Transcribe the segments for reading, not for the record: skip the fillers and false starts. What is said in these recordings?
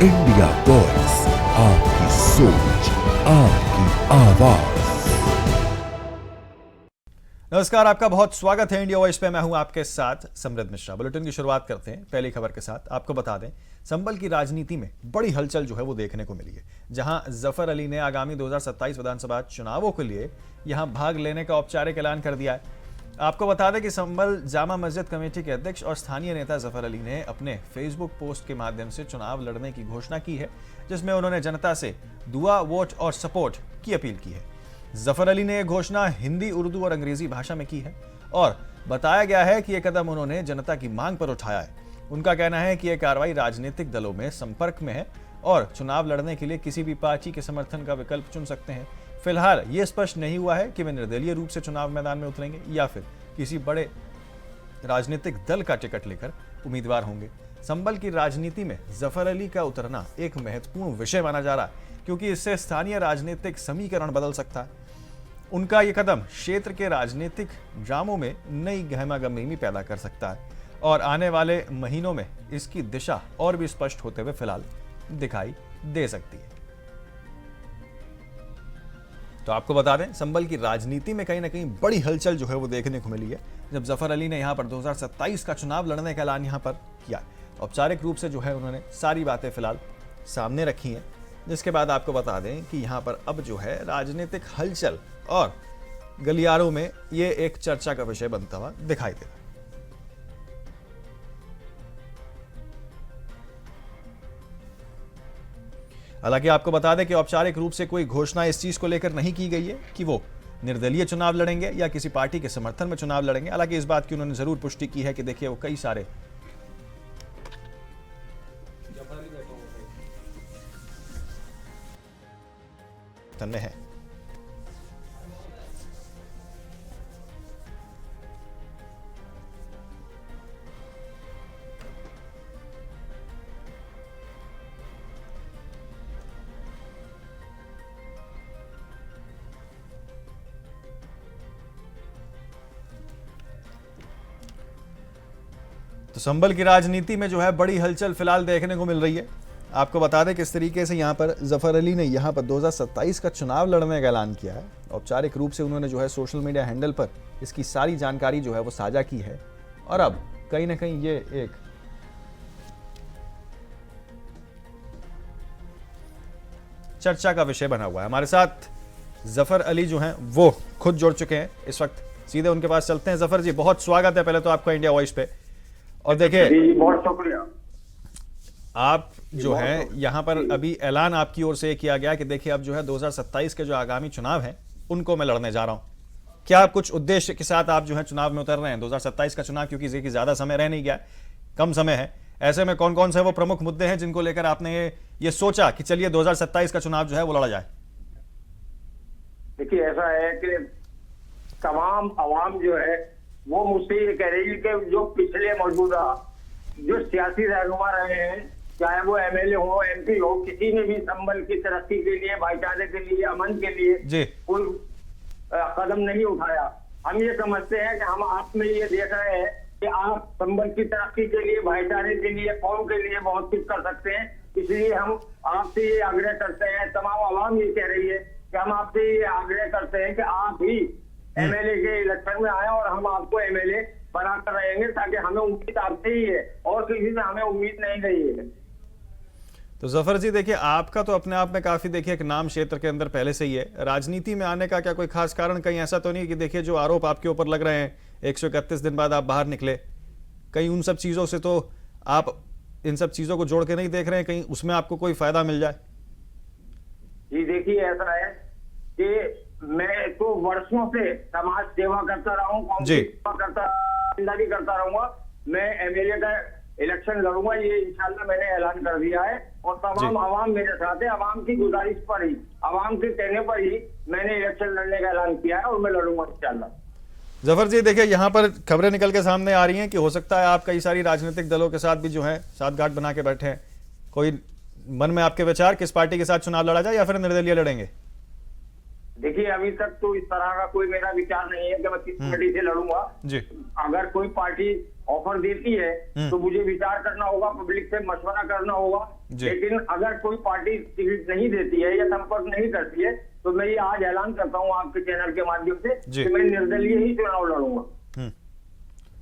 India voice, आपकी सोच, आपकी आवाज। नमस्कार, आपका बहुत स्वागत है इंडिया वॉइस पे। मैं हूं आपके साथ समृद्ध मिश्रा। बुलेटिन की शुरुआत करते हैं पहली खबर के साथ। आपको बता दें, संभल की राजनीति में बड़ी हलचल जो है वो देखने को मिली है, जहां जफर अली ने आगामी 2027 विधानसभा चुनावों के लिए यहां भाग लेने का औपचारिक ऐलान कर दिया है। आपको बता दें कि संभल जामा मस्जिद कमेटी के अध्यक्ष और स्थानीय नेता जफर अली ने अपने फेसबुक पोस्ट के माध्यम से चुनाव लड़ने की घोषणा की है, जिसमें उन्होंने जनता से दुआ, वोट और सपोर्ट की अपील की है। जफर अली ने यह घोषणा हिंदी, उर्दू और अंग्रेजी भाषा में की है और बताया गया है कि यह कदम उन्होंने जनता की मांग पर उठाया है। उनका कहना है कि यह कार्रवाई राजनीतिक दलों में संपर्क में है और चुनाव लड़ने के लिए किसी भी पार्टी के समर्थन का विकल्प चुन सकते हैं। फिलहाल ये स्पष्ट नहीं हुआ है कि वे निर्दलीय रूप से चुनाव मैदान में उतरेंगे या फिर किसी बड़े राजनीतिक दल का टिकट लेकर उम्मीदवार होंगे। संभल की राजनीति में जफर अली का उतरना एक महत्वपूर्ण विषय माना जा रहा है, क्योंकि इससे स्थानीय राजनीतिक समीकरण बदल सकता है। उनका यह कदम क्षेत्र के राजनीतिक ड्रामों में नई गहमागहमी पैदा कर सकता है और आने वाले महीनों में इसकी दिशा और भी स्पष्ट होते हुए फिलहाल दिखाई दे सकती है। तो आपको बता दें, संभल की राजनीति में कहीं ना कहीं बड़ी हलचल जो है वो देखने को मिली है, जब जफर अली ने यहां पर 2027 का चुनाव लड़ने का ऐलान यहां पर किया। औपचारिक रूप से जो है उन्होंने सारी बातें फिलहाल सामने रखी हैं, जिसके बाद आपको बता दें कि यहां पर अब जो है राजनीतिक हलचल और गलियारों में ये एक चर्चा का विषय बनता हुआ दिखाई दे रहा है। हालांकि आपको बता दें कि औपचारिक रूप से कोई घोषणा इस चीज को लेकर नहीं की गई है कि वो निर्दलीय चुनाव लड़ेंगे या किसी पार्टी के समर्थन में चुनाव लड़ेंगे। हालांकि इस बात की उन्होंने जरूर पुष्टि की है कि देखिए वो कई सारे में है। तो संभल की राजनीति में जो है बड़ी हलचल फिलहाल देखने को मिल रही है। आपको बता दें किस तरीके से यहाँ पर जफर अली ने यहाँ पर 2027 का चुनाव लड़ने का ऐलान किया है। औपचारिक रूप से उन्होंने जो है सोशल मीडिया हैंडल पर इसकी सारी जानकारी जो है वो साझा की है और अब कहीं ना कहीं ये एक चर्चा का विषय बना हुआ है। हमारे साथ जफर अली जो हैं वो खुद जुड़ चुके हैं इस वक्त, सीधे उनके पास चलते हैं। जफर जी, बहुत स्वागत है पहले तो आपका इंडिया वॉइस पे। और देखिए, बहुत शुक्रिया। आप जो है यहाँ पर अभी ऐलान आपकी ओर से किया गया कि देखिए अब जो है 2027 के जो आगामी चुनाव हैं उनको मैं लड़ने जा रहा हूँ। क्या कुछ उद्देश्य के साथ आप जो है चुनाव में उतर रहे हैं 2027 का चुनाव, क्योंकि देखिए ज्यादा समय रह नहीं गया, कम समय है, ऐसे में कौन कौन से वो प्रमुख मुद्दे हैं जिनको लेकर आपने ये सोचा कि चलिए 2027 का चुनाव जो है वो लड़ा जाए? देखिए, ऐसा है कि तमाम आवाम जो है वो मुझसे ये कह रही है कि जो पिछले मौजूदा जो सियासी रहनुमा रहे हैं, चाहे वो एमएलए हो, एमपी हो, किसी ने भी संभल की तरक्की के लिए, भाईचारे के लिए, अमन के लिए कोई कदम नहीं उठाया। हम ये समझते हैं कि हम आप में ये देख रहे हैं कि आप संभल की तरक्की के लिए, भाईचारे के लिए, कौम के लिए बहुत कुछ कर सकते हैं। इसलिए हम आपसे ये आग्रह करते हैं, तमाम आवाम ये कह रही है कि हम आपसे ये आग्रह करते हैं कि आप ही एमएलए के इलेक्शन में आए और हम आपको एमएलए बनाकर रहेंगे, ताकि हमें उम्मीद आपसे ही है और किसी से हमें उम्मीद नहीं रही है। तो जफर जी, देखिए आपका तो अपने आप में काफी देखिए एक नाम क्षेत्र के अंदर पहले से ही है। राजनीति में आने का क्या कोई खास कारण कहीं ऐसा तो नहीं कि देखिए जो आरोप आपके ऊपर लग रहे हैं, 131 दिन बाद आप बाहर निकले, कहीं उन सब चीजों से तो आप इन सब चीजों को जोड़ के नहीं देख रहे हैं, कहीं उसमें आपको कोई फायदा मिल जाए? जी देखिए, ऐसा है कि मैं तो वर्षों से समाज सेवा करता रहा हूँ, कौम की सेवा करता रहूंगा। मैं एमएलए का इलेक्शन लड़ूंगा, ये इंशाल्लाह मैंने ऐलान कर दिया है और तमाम आवाम मेरे साथ है। आवाम की गुजारिश पर ही, आवाम के कहने पर ही मैंने इलेक्शन लड़ने का ऐलान किया है और मैं लड़ूंगा इंशाल्लाह। जफर जी, देखिए यहाँ पर खबरें निकल के सामने आ रही हैं कि हो सकता है आप कई सारी राजनीतिक दलों के साथ भी जो है साठगांठ बना के बैठे हैं। कोई मन में आपके विचार किस पार्टी के साथ चुनाव लड़ा जाए या फिर निर्दलीय लड़ेंगे? देखिए अभी तक तो इस तरह का कोई मेरा विचार नहीं है कि मैं किस पार्टी से लड़ूंगा। जी। अगर कोई पार्टी ऑफर देती है तो मुझे विचार करना होगा, पब्लिक से मशवरा करना होगा। लेकिन अगर कोई पार्टी टिकट नहीं देती है या संपर्क नहीं करती है तो मैं ये आज ऐलान करता हूँ आपके चैनल के माध्यम से कि मैं निर्दलीय ही चुनाव लड़ूंगा।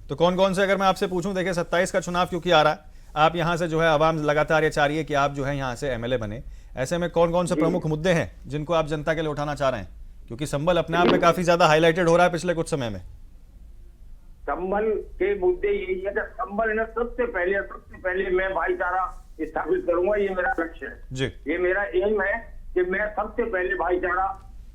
तो कौन कौन से, अगर मैं आपसे पूछूं, देखिए 27 का चुनाव क्योंकि आ रहा है, आप यहाँ से जो है आवाम लगातार ये चाह रही है कि आप जो है यहाँ से एमएलए बने, ऐसे में कौन कौन से प्रमुख मुद्दे हैं जिनको आप जनता के लिए उठाना चाह रहे हैं? क्योंकि संबल अपने आप में काफी ज्यादा हाईलाइटेड हो रहा है पिछले कुछ समय में। संबल के मुद्दे यही है कि संबल में सबसे पहले मैं भाईचारा स्थापित करूंगा, ये मेरा लक्ष्य है जी। ये मेरा एम है कि मैं सबसे पहले भाईचारा,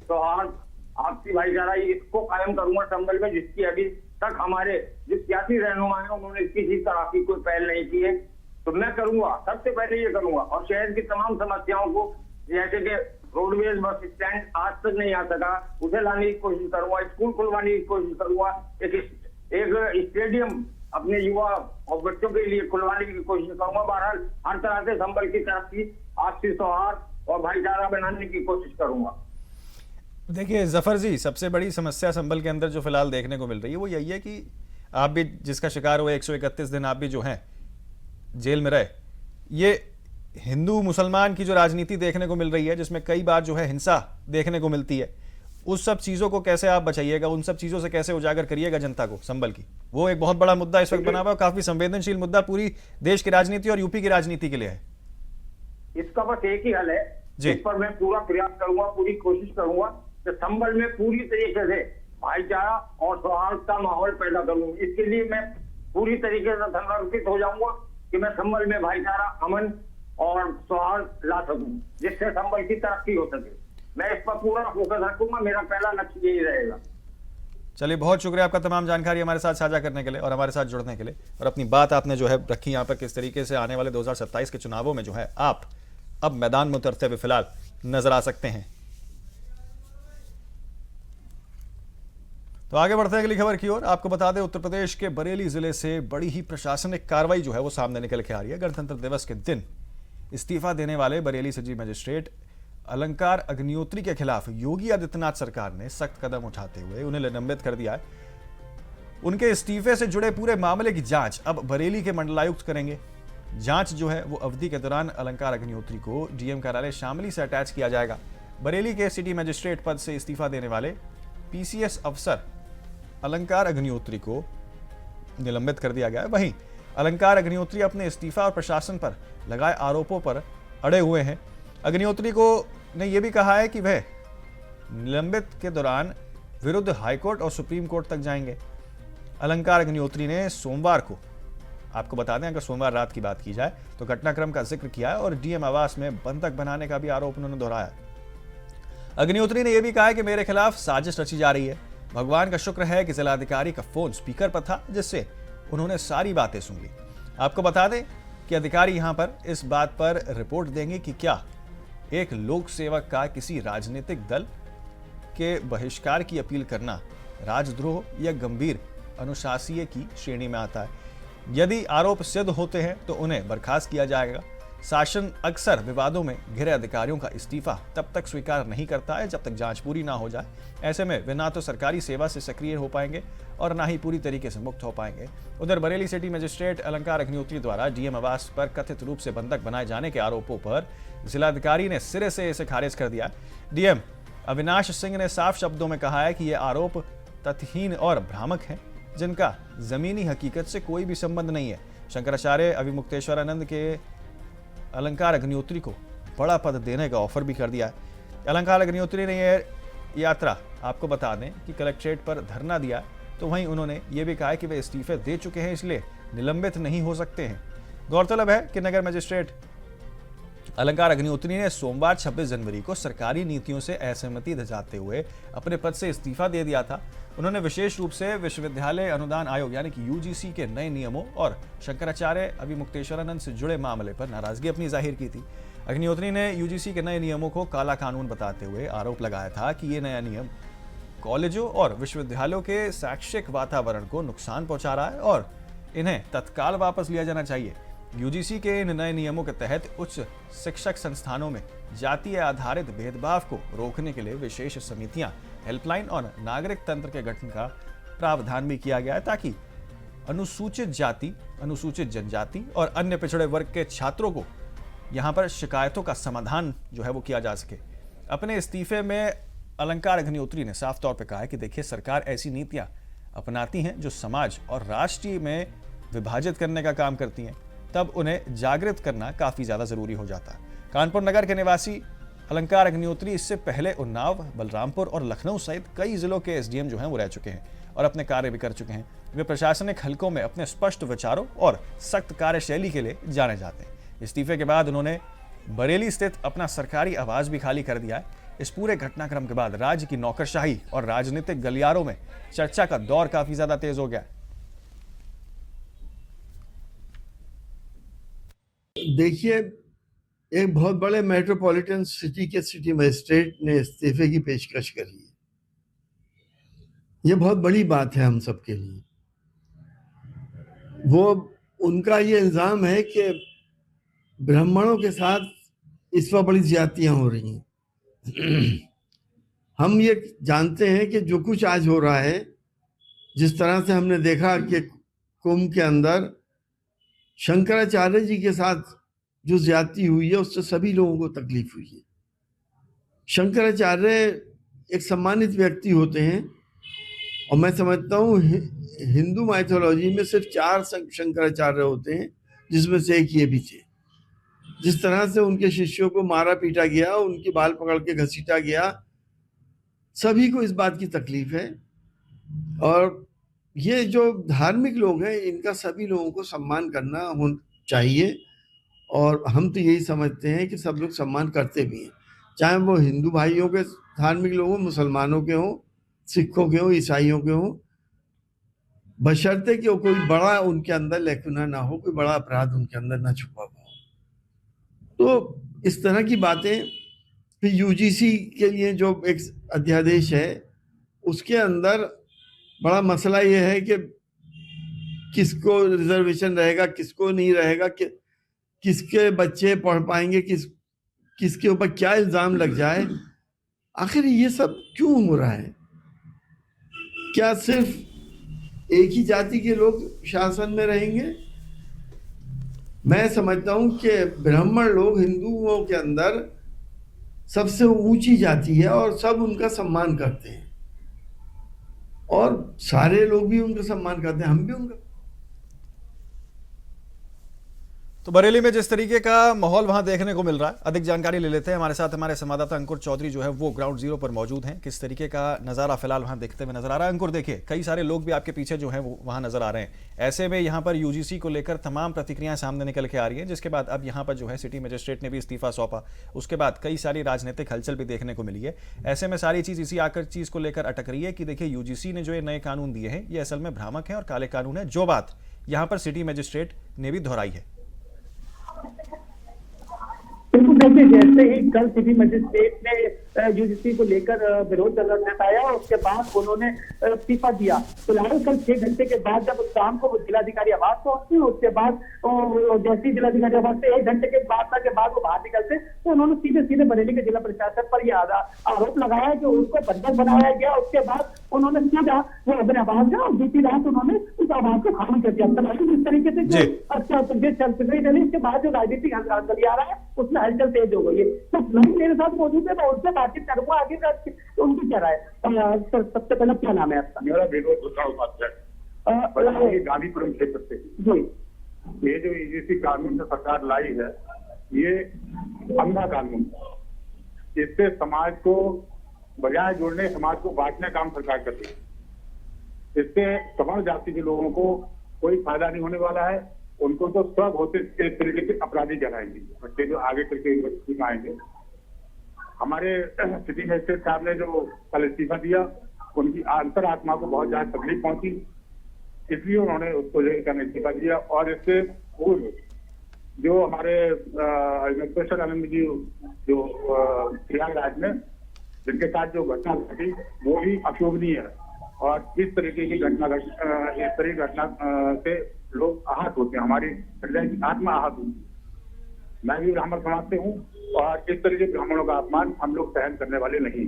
सौहार्द, आपसी भाईचारा इसको कायम करूंगा संबल में, जिसकी अभी तक हमारे जो सियासी रहनुमा है उन्होंने किसी तरह की कोई पहल नहीं की है। तो मैं करूंगा, सबसे पहले ये करूंगा। और शहर की तमाम समस्याओं को, जैसे कि रोडवेज बस स्टैंड आज तक नहीं आ सका, उसे लाने की कोशिश करूंगा, स्कूल खुलवाने की कोशिश करूंगा, एक स्टेडियम अपने युवा और बच्चों के लिए खुलवाने की कोशिश करूंगा। बहरहाल हर तरह से संबल की तरक्की, आपसी सौहार्द और भाईचारा बनाने की कोशिश करूंगा। देखिए जफर जी, सबसे बड़ी समस्या संबल के अंदर जो फिलहाल देखने को मिल रही है वो यही है कि आप भी जिसका शिकार हुए, 131 दिन आप भी जो हैं जेल में रहे, ये हिंदू मुसलमान की जो राजनीति देखने को मिल रही है, जिसमें कई बार जो है हिंसा देखने को मिलती है, उस सब चीज़ों को कैसे आप बचाइएगा, उन सब चीज़ों से कैसे उजागर करिएगा जनता को संबल की? वो एक बहुत बड़ा मुद्दा इस वक्त बना हुआ है, काफी संवेदनशील मुद्दा पूरी देश की राजनीति और यूपी की राजनीति के लिए है। इसका बस एक ही हल है, जी। इस पर मैं पूरा प्रयास करूंगा, पूरी कोशिश करूंगा कि संबल में पूरी तरीके से भाईचारा और सौहार्द का माहौल पैदा करूं। इसके लिए मैं पूरी तरीके से समर्पित हो जाऊंगा कि मैं संबल में भाईचारा, अमन और सौहार्द ला सकूं, जिससे संबल की तरक्की हो सके। मैं इस पर पूरा फोकस रखूंगा, मेरा पहला लक्ष्य यही रहेगा। चलिए, बहुत शुक्रिया आपका तमाम जानकारी हमारे साथ साझा करने के लिए और हमारे साथ जुड़ने के लिए, और अपनी बात आपने जो है रखी यहाँ पर किस तरीके से आने वाले 2027 के चुनावों में जो है आप अब मैदान में उतरते हुए फिलहाल नजर आ सकते हैं। तो आगे बढ़ते हैं अगली खबर की ओर। आपको बता दें, उत्तर प्रदेश के बरेली जिले से बड़ी ही प्रशासनिक कार्रवाई जो है वो सामने निकल के आ रही है। गणतंत्र दिवस के दिन इस्तीफा देने वाले बरेली सिटी मजिस्ट्रेट अलंकार अग्निहोत्री के खिलाफ योगी आदित्यनाथ सरकार ने सख्त कदम उठाते हुए उन्हें निलंबित कर दिया है। उनके इस्तीफे से जुड़े पूरे मामले की जांच अब बरेली के मंडलायुक्त करेंगे। जांच जो है वो अवधि के दौरान अलंकार अग्निहोत्री को डीएम कार्यालय शामली से अटैच किया जाएगा। बरेली के सिटी मजिस्ट्रेट पद से इस्तीफा देने वाले पीसीएस अफसर अलंकार अग्निहोत्री को निलंबित कर दिया गया है। वहीं अलंकार अग्निहोत्री अपने इस्तीफा और प्रशासन पर लगाए आरोपों पर अड़े हुए हैं। अग्निहोत्री को ने यह भी कहा है कि वह निलंबित के दौरान विरुद्ध हाईकोर्ट और सुप्रीम कोर्ट तक जाएंगे। अलंकार अग्निहोत्री ने सोमवार को, आपको बता दें अगर सोमवार रात की बात की जाए तो, घटनाक्रम का जिक्र किया है और डीएम आवास में बंधक बनाने का भी आरोप उन्होंने दोहराया। अग्निहोत्री ने यह भी कहा है कि मेरे खिलाफ साजिश रची जा रही है। भगवान का शुक्र है कि जिलाधिकारी का फोन स्पीकर पर था, जिससे उन्होंने सारी बातें सुन ली। आपको बता दें कि अधिकारी यहां पर इस बात पर रिपोर्ट देंगे कि क्या एक लोक सेवक का किसी राजनीतिक दल के बहिष्कार की अपील करना राजद्रोह या गंभीर अनुशासनीय की श्रेणी में आता है। यदि आरोप सिद्ध होते हैं तो उन्हें बर्खास्त किया जाएगा। शासन अक्सर विवादों में घिरे अधिकारियों का इस्तीफा तब तक स्वीकार नहीं करता है जब तक जांच पूरी ना हो जाए। ऐसे में वे ना तो सरकारी सेवा से सक्रिय हो पाएंगे और ना ही पूरी तरीके से मुक्त हो पाएंगे। उधर बरेली सिटी मजिस्ट्रेट अलंकार अग्निहोत्री द्वारा डीएम आवास पर कथित रूप से बंधक बनाए जाने के आरोपों पर जिलाधिकारी ने सिरे से इसे खारिज कर दिया। डीएम अविनाश सिंह ने साफ शब्दों में कहा है कि ये आरोप तथ्यहीन और भ्रामक हैं, जिनका जमीनी हकीकत से कोई भी संबंध नहीं है। शंकराचार्य अभिमुक्तेश्वरानंद के अलंकार अग्निहोत्री को बड़ा पद देने का ऑफर भी कर दिया है। अलंकार अग्निहोत्री ने यह यात्रा, आपको बता दें कि कलेक्ट्रेट पर धरना दिया, तो वहीं उन्होंने ये भी कहा है कि वे इस्तीफे दे चुके हैं, इसलिए निलंबित नहीं हो सकते हैं। गौरतलब है कि नगर मजिस्ट्रेट अलंकार अग्निहोत्री ने सोमवार 26 जनवरी को सरकारी नीतियों से असहमति दर्शाते हुए अपने पद से इस्तीफा दे दिया था। उन्होंने विशेष रूप से विश्वविद्यालय अनुदान आयोग यानी कि यूजीसी के नए नियमों और शंकराचार्य अभिमुक्तेश्वरानंद से जुड़े मामले पर नाराजगी अपनी जाहिर की थी। अग्निहोत्री ने यूजीसी के नए नियमों को काला कानून बताते हुए आरोप लगाया था कि ये नया नियम कॉलेजों और विश्वविद्यालयों के शैक्षिक वातावरण को नुकसान पहुंचा रहा है और इन्हें तत्काल वापस लिया जाना चाहिए। यूजीसी के इन नए नियमों के तहत उच्च शिक्षक संस्थानों में जातीय आधारित भेदभाव को रोकने के लिए विशेष समितियां, हेल्पलाइन और नागरिक तंत्र के गठन का प्रावधान भी किया गया है, ताकि अनुसूचित जाति, अनुसूचित जनजाति और अन्य पिछड़े वर्ग के छात्रों को यहां पर शिकायतों का समाधान जो है वो किया जा सके। अपने इस्तीफे में अलंकार अग्निहोत्री ने साफ तौर पर कहा है कि देखिए, सरकार ऐसी नीतियां अपनाती हैं जो समाज और राष्ट्र में विभाजित करने का काम करती हैं, तब उन्हें जागृत करना काफी ज्यादा जरूरी हो जाता है। कानपुर नगर के निवासी अलंकार अग्निहोत्री इससे पहले उन्नाव, बलरामपुर और लखनऊ सहित कई जिलों के एसडीएम जो हैं वो रह चुके हैं और अपने कार्य भी कर चुके हैं। वे प्रशासनिक हलकों में अपने स्पष्ट विचारों और सख्त कार्यशैली के लिए जाने जाते हैं। इस्तीफे के बाद उन्होंने बरेली स्थित अपना सरकारी आवास भी खाली कर दिया है। इस पूरे घटनाक्रम के बाद राज्य की नौकरशाही और राजनीतिक गलियारों में चर्चा का दौर काफी ज्यादा तेज हो गया है। देखिए, एक बहुत बड़े मेट्रोपॉलिटन सिटी के सिटी मजिस्ट्रेट ने इस्तीफे की पेशकश करी है। ये बहुत बड़ी बात है हम सबके लिए। उनका ये इल्जाम है कि ब्राह्मणों के साथ इस वक्त बड़ी ज्यादतियां हो रही हैं। हम ये जानते हैं कि जो कुछ आज हो रहा है, जिस तरह से हमने देखा कि कुंभ के अंदर शंकराचार्य जी के साथ जो ज्यादती हुई है, उससे सभी लोगों को तकलीफ हुई है। शंकराचार्य एक सम्मानित व्यक्ति होते हैं और मैं समझता हूँ हिंदू माइथोलॉजी में सिर्फ 4 शंकराचार्य होते हैं, जिसमें से एक ये भी थे। जिस तरह से उनके शिष्यों को मारा पीटा गया, उनकी बाल पकड़ के घसीटा गया, सभी को इस बात की तकलीफ है। और ये जो धार्मिक लोग हैं, इनका सभी लोगों को सम्मान करना चाहिए और हम तो यही समझते हैं कि सब लोग सम्मान करते भी हैं, चाहे वो हिंदू भाइयों के धार्मिक लोग हों, मुसलमानों के हों, सिखों के हों, ईसाइयों के हों, बशर्ते कि कोई बड़ा उनके अंदर लेकुना ना हो, कोई बड़ा अपराध उनके अंदर ना छुपा हुआ हो। तो इस तरह की बातें। फिर यूजीसी के लिए जो एक अध्यादेश है, उसके अंदर बड़ा मसला ये है कि किसको रिजर्वेशन रहेगा, किसको नहीं रहेगा, किसके बच्चे पढ़ पाएंगे, किसके ऊपर क्या इल्जाम लग जाए। आखिर ये सब क्यों हो रहा है? क्या सिर्फ एक ही जाति के लोग शासन में रहेंगे? मैं समझता हूं कि ब्राह्मण लोग हिंदुओं के अंदर सबसे ऊंची जाति है और सब उनका सम्मान करते हैं और सारे लोग भी उनका सम्मान करते हैं, हम भी उनका। तो बरेली में जिस तरीके का माहौल वहां देखने को मिल रहा है, अधिक जानकारी ले लेते हैं। हमारे साथ हमारे संवाददाता अंकुर चौधरी जो है वो ग्राउंड जीरो पर मौजूद हैं। किस तरीके का नज़ारा फिलहाल वहां देखते हुए नजर आ रहा है? अंकुर, देखिए, कई सारे लोग भी आपके पीछे जो है वो वहां नजर आ रहे हैं। ऐसे में यहाँ पर यूजीसी को लेकर तमाम प्रतिक्रियाएं सामने निकल के आ रही है, जिसके बाद अब यहाँ पर जो है सिटी मजिस्ट्रेट ने भी इस्तीफा सौंपा। उसके बाद कई सारी राजनीतिक हलचल भी देखने को मिली है। ऐसे में सारी चीज इसी आकर चीज को लेकर अटक रही है कि देखिए, यूजीसी ने जो ये नए कानून दिए हैं, ये असल में भ्रामक है और काले कानून है, जो बात यहाँ पर सिटी मजिस्ट्रेट ने भी दोहराई है। बिल्कुल, देखिए, जैसे ही कल सिटी मजिस्ट्रेट ने यूजीसी को लेकर विरोध जताया, उसके बाद उन्होंने इस्तीफा दिया। फिलहाल कल 6 घंटे के बाद जब शाम को वो जिलाधिकारी आवास पहुंचते, उसके बाद जैसे जिलाधिकारी आवास से 1 घंटे के बाद वो बाहर निकलते, तो उन्होंने सीधे बरेली के जिला प्रशासन पर यह आरोप लगाया कि उसको बंधक बनाया गया। उसके बाद उन्होंने सीधा वो अपने आवास गया और बीती रात उन्होंने उस आवास को खाली कर दिया। इस तरीके से अच्छा चल इसके बाद जो राजनीतिक गलियारा है उसमें हलचल तेज हो गई है। तो मेरे साथ मौजूद है, मैं उनसे बातचीत करूंगा आगे उनकी क्या राय। सर, सबसे पहले क्या नाम है आपका? मेरा विनोद उपाध्याय, गांधीपुरम क्षेत्र से। जी, ये जो यूजीसी कानून सरकार लाई है, ये अंधा कानून है। इससे समाज को बजाय जोड़ने, समाज को बांटने काम सरकार कर रही है। इससे सवर्ण जाति के लोगों को कोई फायदा नहीं होने वाला है। उनको तो सब होते एक तरीके से अपराधी कहलाएंगे बच्चे जो आगे करके आएंगे। हमारे सिटी मजिस्ट्रेट साहब ने जो कल इस्तीफा दिया, उनकी अंतरात्मा को बहुत ज्यादा तकलीफ पहुंची, इसलिए उन्होंने उसको लेकर इस्तीफा दिया। और इससे पूर्व जो हमारे स्पेशल आनंद जी जो प्रयागराज में जिनके साथ जो घटना घटी, वो भी अशोभनीय है। और इस तरीके की घटना से लोग आहत होते हैं, हमारी हृदय की आत्मा आहत होती है। मैं भी ब्राह्मण समाज से हूँ और इस तरह के ब्राह्मणों का अपमान हम लोग सहन करने वाले नहीं।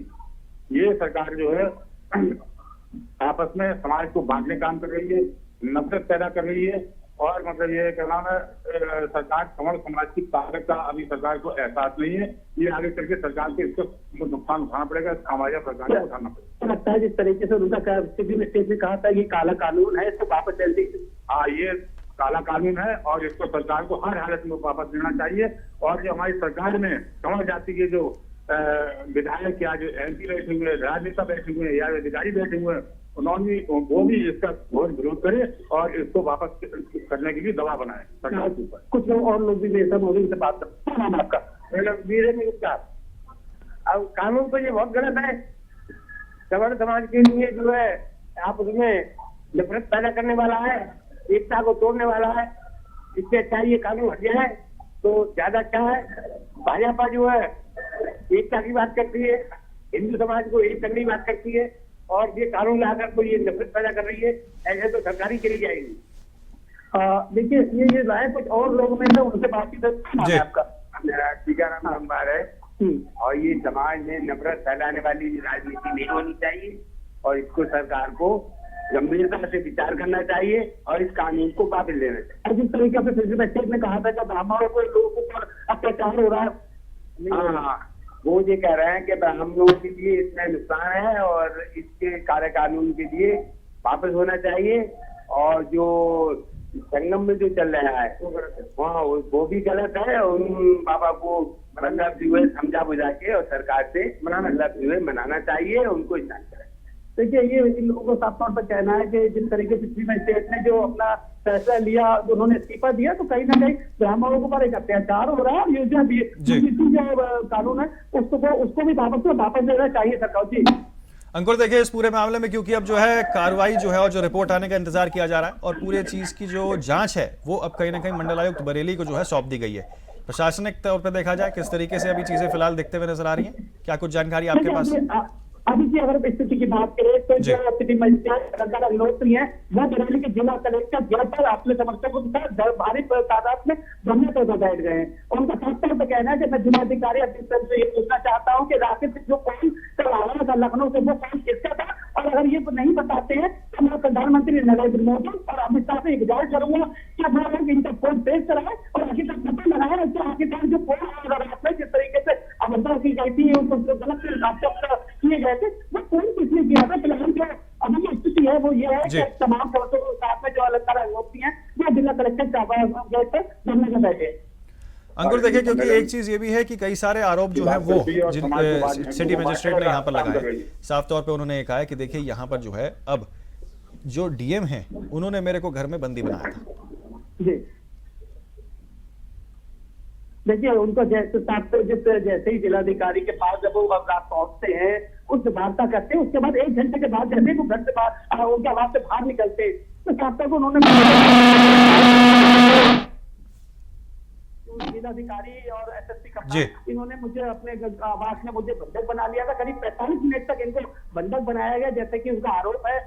ये सरकार जो है आपस में समाज को बांटने काम कर रही है, नफरत पैदा कर रही है और मतलब ये क्या नाम है, सरकार सवर्ण समाज की ताकत का अभी सरकार को एहसास नहीं है। ये आगे चल के सरकार के इसको नुकसान उठाना पड़ेगा, खामियाजा सरकार को उठाना पड़ेगा। लगता है जिस तरीके से उनका सिटी स्टेट ने कहा था कि काला कानून है, इसको वापस ले लीजिए। हाँ, ये काला कानून है और इसको सरकार को हर हालत में वापस लेना चाहिए। और जो हमारी सरकार में सवर्ण जाति के जो विधायक या जो MP बैठे हुए, राजनेता बैठे हुए या अधिकारी बैठे हुए, उन्होंने वो भी इसका घोर विरोध करे और इसको वापस करने के लिए दबाव बनाए सरकार के ऊपर। कुछ लोग और लोग भी बेहतर मोदी से बात करते हैं। आपका वीरेंद्र गुप्ता, अब कानून तो ये बहुत गलत है। सवर्ण समाज के लिए जो है आप उसमें नफरत पैदा करने वाला है, एकता को तोड़ने वाला है। इससे अच्छा ये कानून हट जाए तो ज्यादा अच्छा है। भाजपा जो है एकता की बात करती है, हिंदू समाज को एक करने की बात करती है और ये कानून लाकर तो ये नफरत पैदा कर रही है। ऐसे तो सरकारी चली जाएगी। देखिए ये लाए कुछ और लोग में तो उनसे बातचीत है आपका। मेरा टीकाराम लंबार है और ये समाज में नफरत फैलाने वाली राजनीति नहीं होनी चाहिए और इसको सरकार को गंभीरता से विचार करना चाहिए और इस कानून को वापस लेना चाहिए। जिस तरीके से फिजिकल स्टेट ने कहा था कि ब्राह्मणों को लोगों पर अत्याचार हो रहा है, हाँ, वो ये कह रहे हैं कि ब्राह्मणों के लिए इसमें नुकसान है और इसके कार्य कानून के लिए वापस होना चाहिए। और जो संगम में जो चल रहा है वहाँ वो भी गलत है। उन बाबा को मतलब हुए समझा बुझा के और सरकार से मनाना चाहिए, उनको स्नान कराए। देखिए ये इन लोगों को साफ तौर पर कहना है कि जिस तरीके से सुप्रीम स्टेट ने जो अपना फैसला लिया, उन्होंने इस्तीफा दिया, तो कहीं ना कहीं ब्राह्मणों के ऊपर एक अत्याचार हो रहा है और ये जो कानून है उसको भी वापस लेना चाहिए सरकार जी। अंकुर, देखिए इस पूरे मामले में क्योंकि अब जो है कार्रवाई जो है और जो रिपोर्ट आने का इंतजार किया जा रहा है और पूरे चीज की जो जांच है वो अब कहीं ना कहीं मंडलायुक्त बरेली को जो है सौंप दी गई है। प्रशासनिक तौर पर देखा जाए किस तरीके से अभी चीजें फिलहाल दिखते हुए नजर आ रही हैं, क्या कुछ जानकारी आपके पास? अभी की अगर स्थिति की बात करें तो जो सिटी मजिस्ट्रेट अलंकार अग्निहोत्री है वो बरेली के जिला कलेक्टर जय पर अपने समर्थकों के साथ भारी तादाद में धरने पर बैठ गए हैं। उनका साफ तौर पर कहना है कि मैं जिलाधिकारी अधिकारी से ये पूछना चाहता हूँ कि राकेश जो कौन करवाया था लखनऊ से वो कौन किसका था, और अगर ये नहीं बताते हैं तो मैं प्रधानमंत्री नरेंद्र मोदी और अमित शाह से गुजारिश करूंगा कि वो लोग इनका फोन पेश कराए और आखिर तक पता लगाए कि आखिरकार जो फोन जिस तरीके से अवसर की गई थी गलत किए गए थे वो कौन किसने किया था। फिलहाल जो अभी की स्थिति है वो ये है कि तमाम समर्थकों के साथ में जो अलग अग्निहोत्री हैं वो जिला कलेक्टर गेट पर धरने में बैठे। अंकुर, देखिए क्योंकि एक चीज ये भी है कि कई सारे आरोप जो है वो सिटी मजिस्ट्रेट ने यहाँ पर लगाए। साफ तौर पे उन्होंने कहा है कि देखिए यहाँ पर जो है अब जो DM है उन्होंने मेरे को घर में बंदी बनाया था। जी देखिए उनको जैसे ही जिलाधिकारी के पास जब वो आप पहुंचते हैं उस वार्ता करते हैं, उसके बाद 1 घंटे के बाद जैसे वो घर से बाहर उनके आवाज से बाहर निकलते तो साफ तौर पर उन्होंने जिलाधिकारी और SSP कप्तान इन्होंने मुझे अपने आवास में मुझे बंधक बना लिया था। करीब 45 मिनट तक इनको बंधक बनाया गया, जैसे कि उनका आरोप है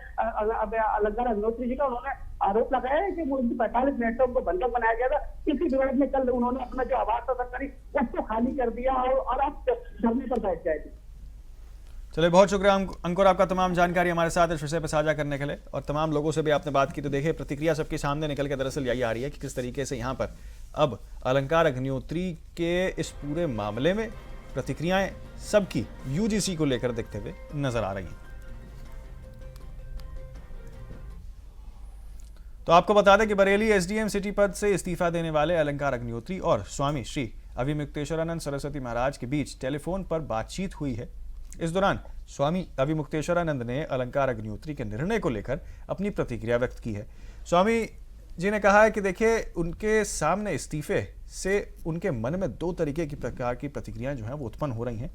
अलंकार अग्निहोत्री जी का। उन्होंने आरोप लगाया है कि वो 45 मिनट तक उनको बंधक बनाया गया था। इसी विरोध में कल उन्होंने अपना जो आवास था सरकारी उसको खाली कर दिया और अब धरने पर बैठ गए। चलिए, बहुत शुक्रिया अंकुर आपका तमाम जानकारी हमारे साथ इस विषय पर साझा करने के लिए और तमाम लोगों से भी आपने बात की। तो देखिए प्रतिक्रिया सबके सामने निकल के दरअसल यही आ रही है कि किस तरीके से यहाँ पर अब अलंकार अग्निहोत्री के इस पूरे मामले में प्रतिक्रियाएं सबकी UGC को लेकर दिखते हुए नजर आ रही हैं। तो आपको बता दें कि बरेली SDM सिटी पद से इस्तीफा देने वाले अलंकार अग्निहोत्री और स्वामी श्री अभिमुक्तेश्वरानंद सरस्वती महाराज के बीच टेलीफोन पर बातचीत हुई है। इस दौरान स्वामी अभिमुक्तेश्वरानंद ने अलंकार अग्निहोत्री के निर्णय को लेकर अपनी प्रतिक्रिया व्यक्त की है। स्वामी जी ने कहा है कि देखिए उनके सामने इस्तीफे से उनके मन में 2 तरीके की प्रकार की प्रतिक्रियाएं जो हैं वो उत्पन्न हो रही हैं।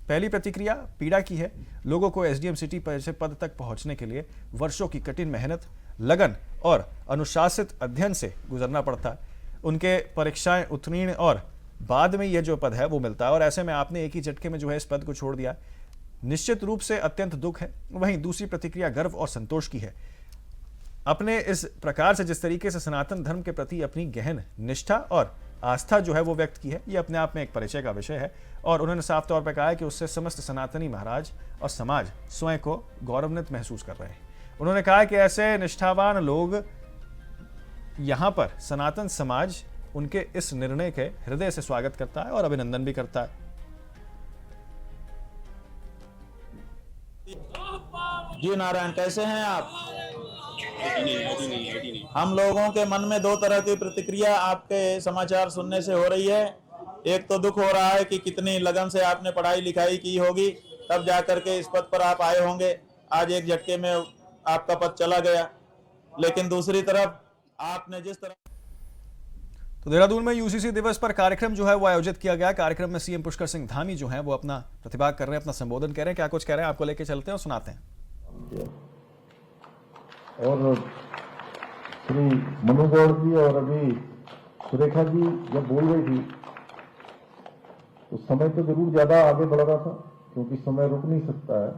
पहली प्रतिक्रिया पीड़ा की है। लोगों को SDM सिटी पद तक पहुंचने के लिए वर्षों की कठिन मेहनत, लगन और अनुशासित अध्ययन से गुजरना पड़ता है। उनके परीक्षाएं उत्तीर्ण और बाद में यह जो पद है वो मिलता है और ऐसे में आपने एक ही झटके में जो है इस पद को छोड़ दिया। निश्चित रूप से अत्यंत दुख है। वहीं दूसरी प्रतिक्रिया गर्व और संतोष की है। अपने इस प्रकार से जिस तरीके से सनातन धर्म के प्रति अपनी गहन निष्ठा और आस्था जो है वो व्यक्त की है, ये अपने आप में एक परिचय का विषय है। और उन्होंने साफ तौर पर कहा है कि उससे समस्त सनातनी महाराज और समाज स्वयं को गौरवान्वित महसूस कर रहे हैं। उन्होंने कहा कि ऐसे निष्ठावान लोग यहाँ पर सनातन समाज उनके इस निर्णय के हृदय से स्वागत करता है और अभिनंदन भी करता है। जी नारायण, कैसे हैं आप? हम लोगों के मन में दो तरह की प्रतिक्रिया आपके समाचार सुनने से हो रही है। एक तो दुख हो रहा है कि कितनी लगन से आपने पढ़ाई लिखाई की होगी, तब जाकर के इस पद पर आप आए होंगे। आज एक झटके में आपका पद चला गया। लेकिन दूसरी तरफ आपने जिस तरह तो देहरादून में यूसीसी दिवस पर कार्यक्रम जो है वो आयोजित किया गया। कार्यक्रम में सीएम पुष्कर सिंह धामी जो है वो अपना प्रतिभाग कर रहे हैं, अपना संबोधन कर रहे हैं। क्या कुछ कह रहे हैं आपको लेके चलते हैं और सुनाते हैं। और श्री मनु गौड़ जी और अभी सुरेखा जी जब बोल रही थी तो समय तो जरूर ज्यादा आगे बढ़ रहा था, क्योंकि समय रुक नहीं सकता है।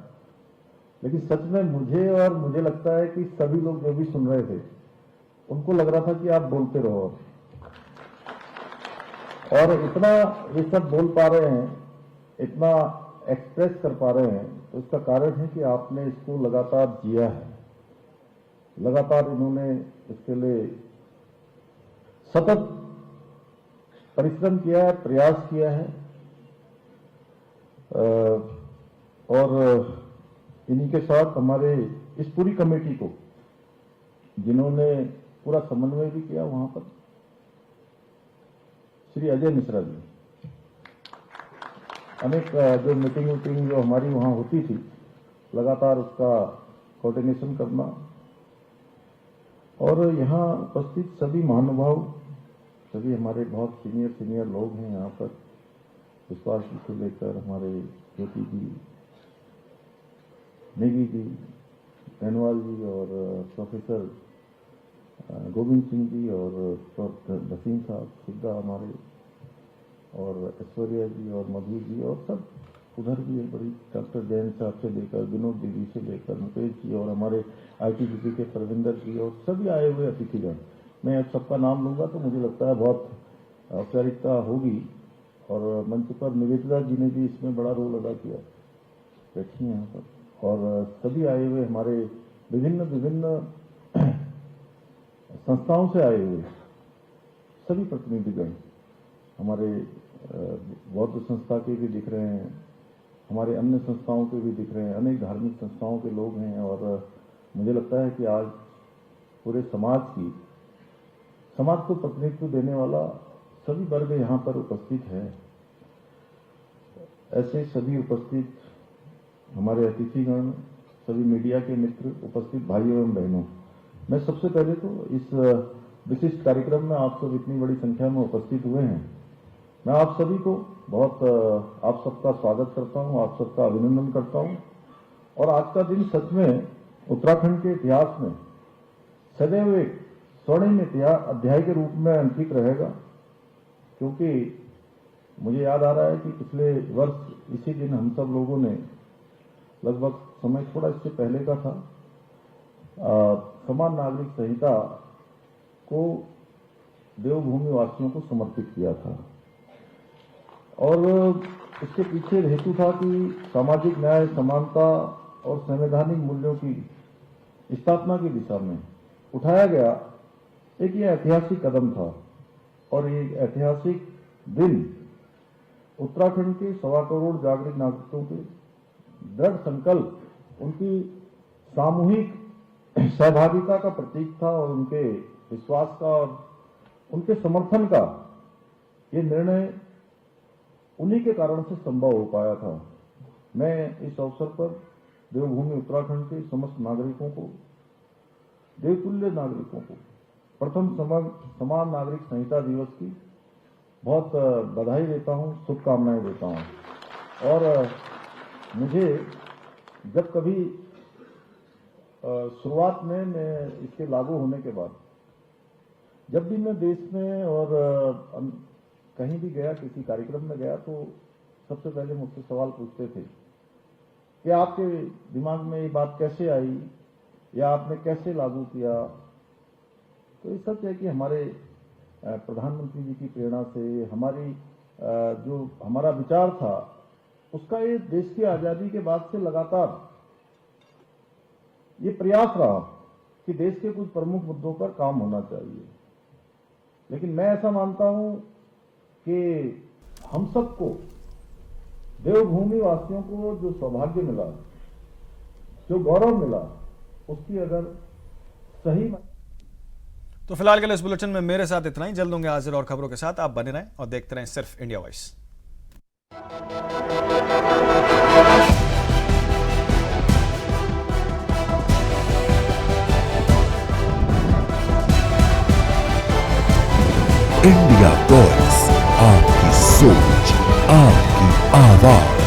लेकिन सच में मुझे लगता है कि सभी लोग जो भी सुन रहे थे उनको लग रहा था कि आप बोलते रहो, और इतना ये सब बोल पा रहे हैं, इतना एक्सप्रेस कर पा रहे हैं, तो इसका कारण है कि आपने इसको लगातार जिया है। लगातार इन्होंने इसके लिए सतत परिश्रम किया है, प्रयास किया है, और इन्हीं के साथ हमारे इस पूरी कमेटी को जिन्होंने पूरा समन्वय भी किया, वहां पर श्री अजय मिश्रा जी, अनेक जो मीटिंग जो हमारी वहां होती थी, लगातार उसका कोऑर्डिनेशन करना, और यहाँ उपस्थित सभी महानुभाव, सभी हमारे बहुत सीनियर लोग हैं यहाँ पर, विश्वास जी से लेकर हमारे ज्योति जी, नेगी जी, बेनवाल जी, और प्रोफेसर गोविंद सिंह जी, और भसीन साहब सिद्धा हमारे, और ऐश्वर्या जी और मधु जी, और सब उधर भी है बड़ी, डॉक्टर जैन साहब से लेकर विनोद दीदी से लेकर मुकेश जी, और हमारे आईटीबीपी के परविंदर जी, और सभी आए हुए अतिथिगण। मैं सबका नाम लूंगा तो मुझे लगता है बहुत औपचारिकता होगी, और मंच पर निवेदिता जी ने भी इसमें बड़ा रोल अदा किया, बैठी हैं यहाँ पर, और सभी आए हुए हमारे विभिन्न संस्थाओं से आए हुए सभी प्रतिनिधिगण, हमारे बौद्ध संस्था के भी दिख रहे हैं, हमारे अन्य संस्थाओं के भी दिख रहे हैं, अनेक धार्मिक संस्थाओं के लोग हैं, और मुझे लगता है कि आज पूरे समाज को प्रतिनिधित्व देने वाला सभी वर्ग यहाँ पर उपस्थित है। ऐसे सभी उपस्थित हमारे अतिथिगण, सभी मीडिया के मित्र, उपस्थित भाइयों एवं बहनों, मैं सबसे पहले तो इस विशिष्ट कार्यक्रम में आप सब इतनी बड़ी संख्या में उपस्थित हुए हैं, मैं आप सभी को बहुत आप सबका स्वागत करता हूं, आप सबका अभिनंदन करता हूं। और आज का दिन सच में उत्तराखंड के इतिहास में सदैव एक स्वर्णिम अध्याय के रूप में अंकित रहेगा, क्योंकि मुझे याद आ रहा है कि पिछले वर्ष इसी दिन हम सब लोगों ने, लगभग समय थोड़ा इससे पहले का था, समान नागरिक संहिता को देवभूमि वासियों को समर्पित किया था, और इसके पीछे हेतु था कि सामाजिक न्याय, समानता और संवैधानिक मूल्यों की स्थापना की दिशा में उठाया गया एक ये ऐतिहासिक कदम था। और ये ऐतिहासिक दिन उत्तराखंड के 1.25 करोड़ जागरूक नागरिकों के दृढ़ संकल्प, उनकी सामूहिक सहभागिता का प्रतीक था, और उनके विश्वास का और उनके समर्थन का ये निर्णय उन्हीं के कारण से संभव हो पाया था। मैं इस अवसर पर देवभूमि उत्तराखंड के समस्त नागरिकों को, देवतुल्य नागरिकों को प्रथम समान नागरिक संहिता दिवस की बहुत बधाई देता हूं, शुभकामनाएं देता हूं। और मुझे जब कभी शुरुआत में मैं इसके लागू होने के बाद, जब भी मैं देश में और कहीं भी गया, किसी कार्यक्रम में गया, तो सबसे पहले मुझसे सवाल पूछते थे कि आपके दिमाग में ये बात कैसे आई या आपने कैसे लागू किया। तो ये सच है कि हमारे प्रधानमंत्री जी की प्रेरणा से हमारी जो हमारा विचार था उसका ये देश की आजादी के बाद से लगातार ये प्रयास रहा कि देश के कुछ प्रमुख मुद्दों पर काम होना चाहिए। लेकिन मैं ऐसा मानता हूं कि हम सबको, देवभूमि वासियों को जो सौभाग्य मिला, जो गौरव मिला, उसकी अगर सही तो फिलहाल के लिए इस बुलेटिन में मेरे साथ इतना ही। जल्द होंगे हाजिर और खबरों के साथ। आप बने रहें और देखते रहें सिर्फ इंडिया वॉइस। इंडिया वॉइस, आपकी सोच, आपकी आवाज।